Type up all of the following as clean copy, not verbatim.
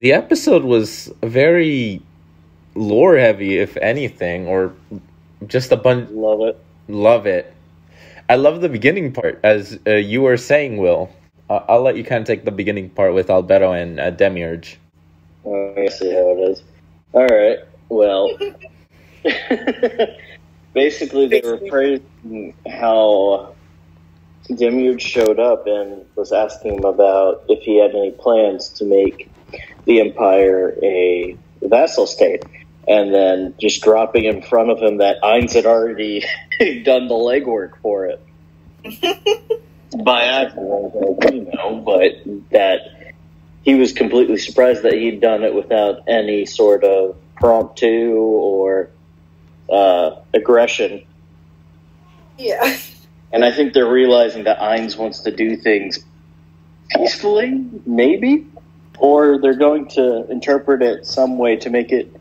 The episode was very lore heavy, if anything, or just a bunch. Love it. Love it. I love the beginning part, as you were saying, Will. I'll let you kind of take the beginning part with Albedo and Demiurge. I see how it is. All right. Well, basically, they were praising how Demiurge showed up and was asking him about if he had any plans to make the Empire a vassal state. And then just dropping in front of him that Ainz had already done the legwork for it. By accident, but that he was completely surprised that he'd done it without any sort of promptu or aggression. Yeah. And I think they're realizing that Ainz wants to do things peacefully, maybe? Or they're going to interpret it some way to make it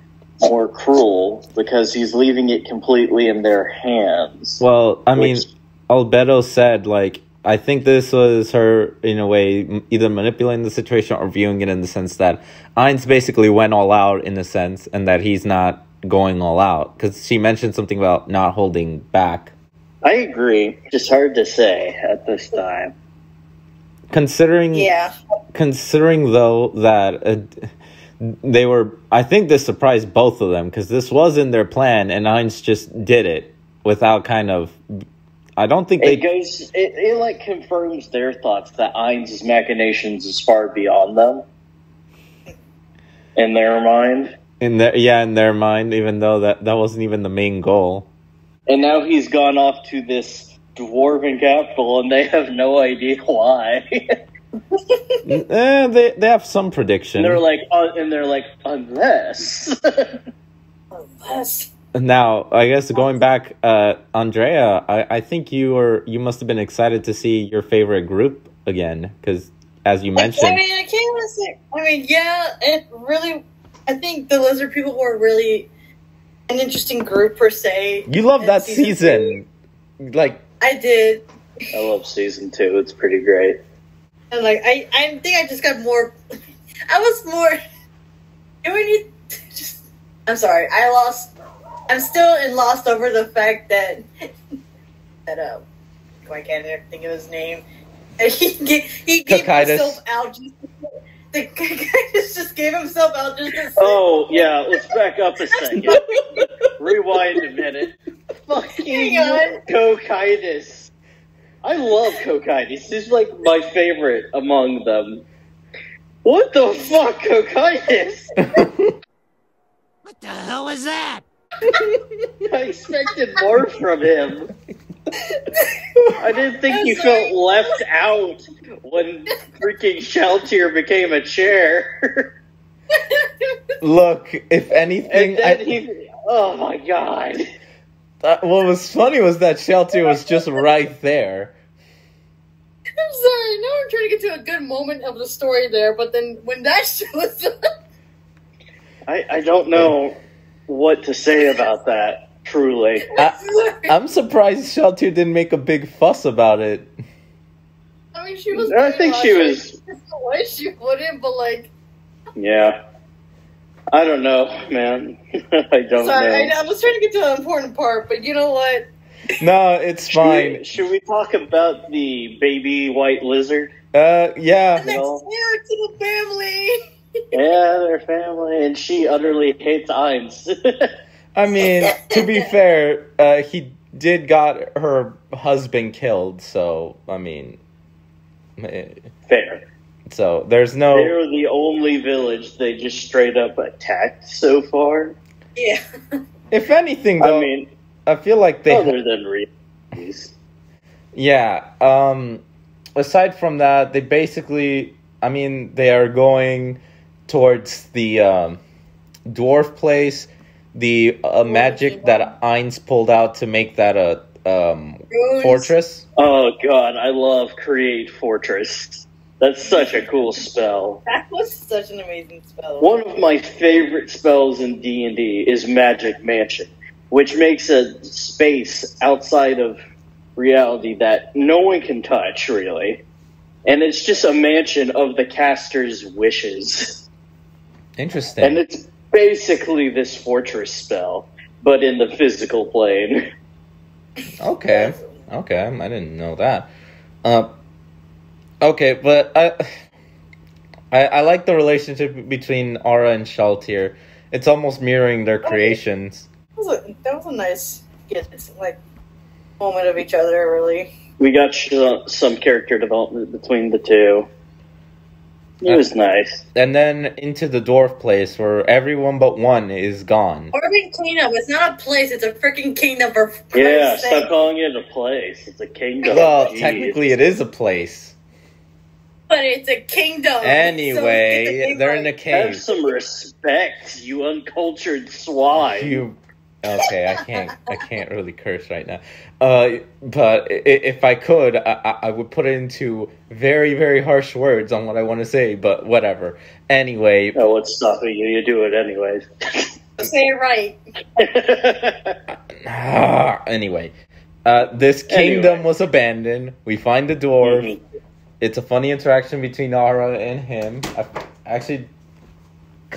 more cruel, because he's leaving it completely in their hands. Well, I mean, Albedo said, like, I think this was her, in a way, either manipulating the situation or viewing it in the sense that Ainz basically went all out, in a sense, and that he's not going all out. Because she mentioned something about not holding back. I agree. Just hard to say at this time. Considering, though, that they were, I think this surprised both of them, because this was in their plan, and Ainz just did it without kind of, I don't think it like confirms their thoughts that Ainz's machinations is far beyond them. In their mind. In their mind, even though that wasn't even the main goal. And now he's gone off to this dwarven capital, and they have no idea why. They have some prediction. They're like, unless. Now, I guess going back, Andrea, I think you must have been excited to see your favorite group again, because as you mentioned, I can't even say. It really. I think the lizard people were really an interesting group per se. You love that season. Like, I did. I love season 2. It's pretty great. And like I think I just got more. I was more. I'm sorry. I'm still lost over the fact that I can't even think of his name. He gave himself out. The guy just gave himself out just to Oh, yeah, let's back up a second. Rewind a minute. Fucking Cocytus. I love Cocytus. He's like my favorite among them. What the fuck, Cocytus? What the hell was that? I expected more from him. I didn't think you felt left out when freaking Shaltier became a chair. Look, if anything, and then oh my god. What was funny was that Shaltier was just right there. I'm sorry, now I'm trying to get to a good moment of the story there, but then when that shows up... I don't know what to say about that. Truly. I'm surprised Sheltier didn't make a big fuss about it. I mean, she was... I think she was... Why she wouldn't, but like... Yeah. I don't know, man. I don't know. I was trying to get to an important part, but you know what? No, it's fine. Should we talk about the baby white lizard? Yeah. And next year to the family! Yeah, their family, and she utterly hates Ainz. I mean, to be fair, he did got her husband killed, so, I mean... Fair. So, there's no... They're the only village they just straight up attacked so far. Yeah. If anything, though, I feel like they... Other than realities. Yeah, aside from that, they basically... I mean, they are going towards the dwarf place... The magic that Ainz pulled out to make that a fortress. Oh god, I love Create Fortress. That's such a cool spell. That was such an amazing spell. One of my favorite spells in D&D is Magic Mansion, which makes a space outside of reality that no one can touch, really. And it's just a mansion of the caster's wishes. Interesting. And it's basically this fortress spell, but in the physical plane. Okay. I didn't know that. Okay, but I like the relationship between Aura and Shaltir. It's almost mirroring their creations. That was a nice, moment of each other, really. We got some character development between the two. It was nice. And then into the dwarf place where everyone but one is gone. Urban Kingdom. It's not a place. It's a freaking kingdom. For yeah, stop calling it a place. It's a kingdom. Well, technically it is a place. But it's a kingdom. Anyway, so they're in a cave. Have some respect, you uncultured swine. Okay, I can't really curse right now. But if I could, I would put it into very, very harsh words on what I want to say, but whatever. Anyway. Oh, what's stopping you? You do it anyways. Say it right. Anyway. This kingdom was abandoned. We find the dwarf. Mm-hmm. It's a funny interaction between Aura and him.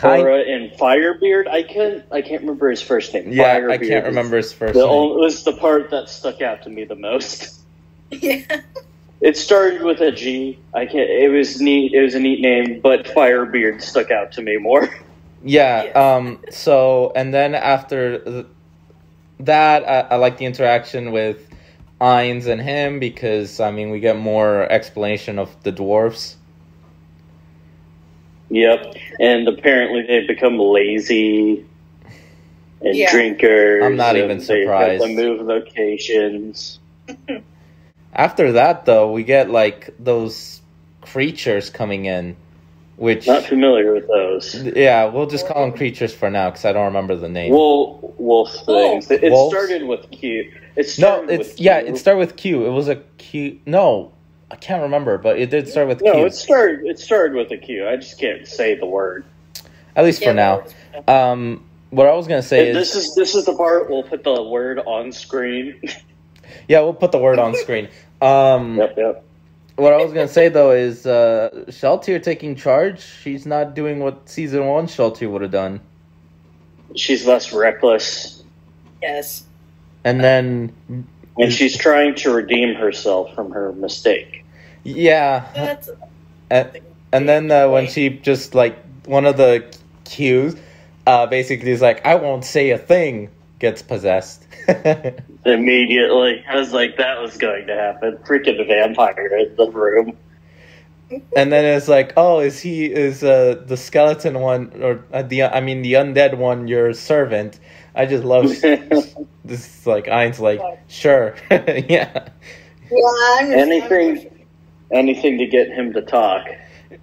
Aura and Firebeard? I can't remember his first name. Yeah, Firebeard I can't remember his first name. It was the part that stuck out to me the most. Yeah. It started with a G. It was neat. It was a neat name, but Firebeard stuck out to me more. Yeah. So, and then after that, I like the interaction with Ainz and him because, we get more explanation of the dwarves. Yep, and apparently they've become lazy and drinkers. I'm not even surprised. They move locations. After that, though, we get, those creatures coming in, which... Not familiar with those. Yeah, we'll just call them creatures for now, because I don't remember the name. Wolf things. It started with Q. It started with Q. It was a Q... No, I can't remember, but it did start with Q. No, it started with a Q. I just can't say the word. At least for now. What I was going to say is... This is the part we'll put the word on screen. Yeah, we'll put the word on screen. Yep. What I was going to say, though, is Shaltir taking charge. She's not doing what Season 1 Shaltir would have done. She's less reckless. Yes. And then... And she's trying to redeem herself from her mistake. Yeah. And then when she just, one of the cues basically is like, I won't say a thing, gets possessed. Immediately. I was like, that was going to happen. Freaking vampire in the room. And then it's like, oh, is the skeleton one, or the undead one, your servant? I just love this. Ainz sure, yeah. Anything to get him to talk.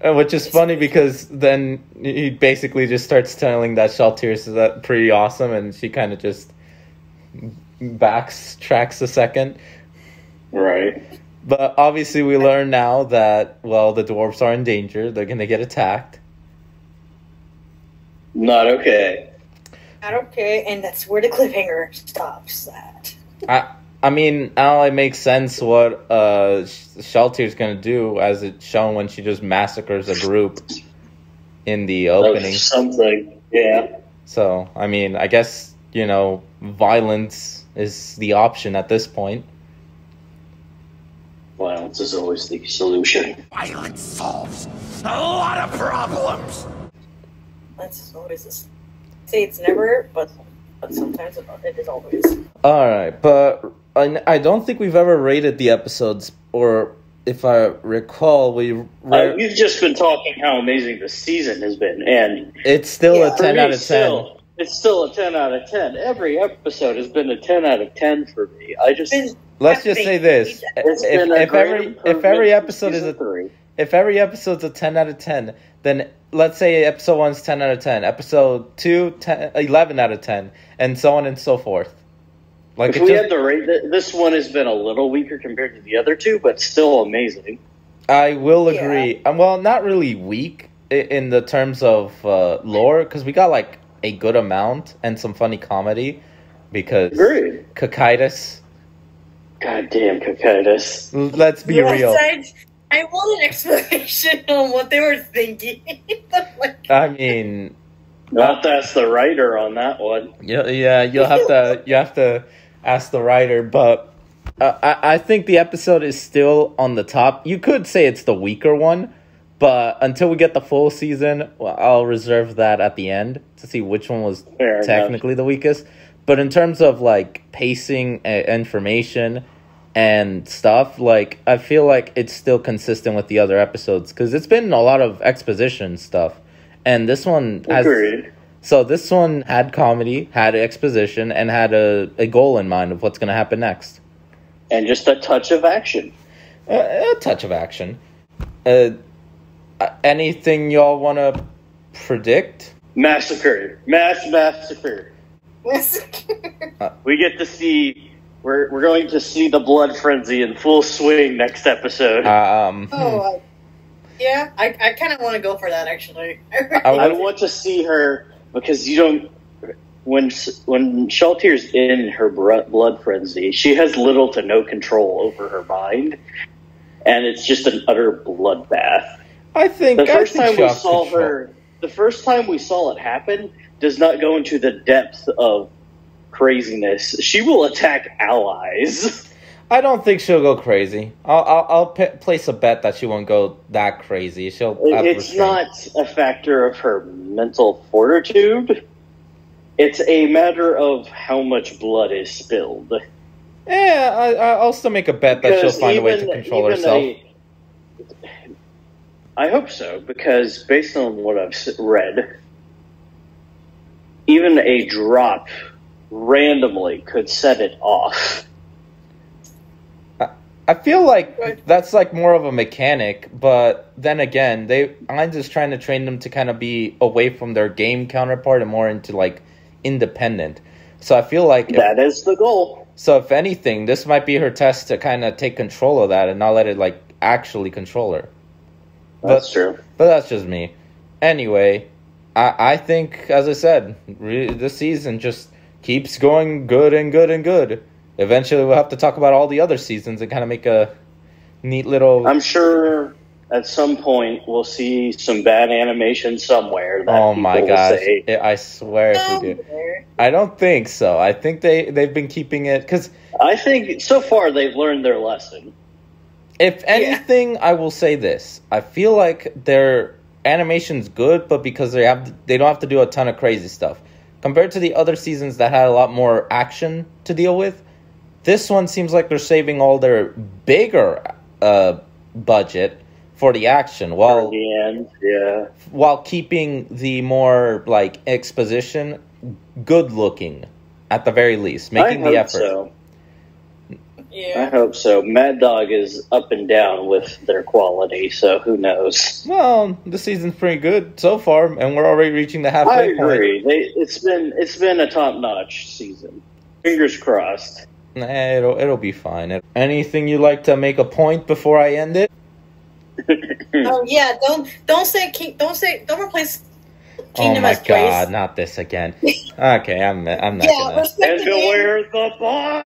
Which is funny because then he basically just starts telling that Shaltir is pretty awesome, and she kind of just backtracks a second. Right. But obviously we learn now that, the dwarves are in danger. They're going to get attacked. Not okay. Not okay, and that's where the cliffhanger stops that. Now it makes sense what Shaltir's going to do, as it's shown when she just massacres a group in the opening. Something, yeah. So, I guess, violence is the option at this point. Violence is always the solution. Violence solves a lot of problems. That's always say it's never, but sometimes it is always. Alright, but I don't think we've ever rated the episodes, or if I recall, we've just been talking how amazing the season has been, and it's still a 10 out of 10. It's still a 10 out of 10. Every episode has been a 10 out of 10 for me. Let's just say this: if every episode is if every episode's a 10 out of 10, then let's say episode 1's 10 out of 10, episode 2 11 out of 10, and so on and so forth. If we had to rate this one, has been a little weaker compared to the other two, but still amazing. I will agree. Yeah. Well, not really weak in the terms of lore, because we got a good amount and some funny comedy. Because Cocytus. Goddamn Cocytus. Let's be real. I want an explanation on what they were thinking. You'll have to ask the writer on that one. Yeah, you have to ask the writer, but I think the episode is still on the top. You could say it's the weaker one, but until we get the full season, well, I'll reserve that at the end to see which one was technically the weakest. But in terms of like pacing, information, and stuff, like I feel like it's still consistent with the other episodes because it's been a lot of exposition stuff, and this one has. Agreed. So this one had comedy, had exposition, and had a goal in mind of what's going to happen next. And just a touch of action. A touch of action. Anything y'all want to predict? Massacre. Massacre. We get to see... We're going to see the blood frenzy in full swing next episode. Yeah, I kind of want to go for that, actually. I want to see her... Because you don't, when Shaltier's in her blood frenzy, she has little to no control over her mind, and it's just an utter bloodbath. The first time we saw it happen, does not go into the depth of craziness. She will attack allies. I don't think she'll go crazy. I'll place a bet that she won't go that crazy. It's not a factor of her mental fortitude. It's a matter of how much blood is spilled. Yeah, I'll still make a bet that she'll find a way to control herself. I hope so, because based on what I've read, even a drop randomly could set it off. I feel like that's like more of a mechanic, but then again, I'm just trying to train them to kind of be away from their game counterpart and more into like independent. So I feel like that is the goal. So if anything, this might be her test to kind of take control of that and not let it like actually control her. That's true. But that's just me. Anyway, I think, as I said, this season just keeps going good and good and good. Eventually, we'll have to talk about all the other seasons and kind of make a neat little... I'm sure at some point we'll see some bad animation somewhere. That oh my gosh. I swear if we do. I don't think so. I think they've been keeping it... Cause I think so far they've learned their lesson. If anything, I will say this. I feel like their animation's good, but because they don't have to do a ton of crazy stuff. Compared to the other seasons that had a lot more action to deal with, this one seems like they're saving all their bigger budget for the action, while the end, yeah. While keeping the more like exposition good looking, at the very least, making the effort. So. Yeah. I hope so. Mad Dog is up and down with their quality, so who knows? Well, the season's pretty good so far, and we're already reaching the halfway point. I agree. It's been a top-notch season. Fingers crossed. It'll be fine. Anything you'd like to make a point before I end it? Oh yeah, don't replace Kingdom as Place. Oh my god, not this again. Okay, I'm not gonna. And where's the boss?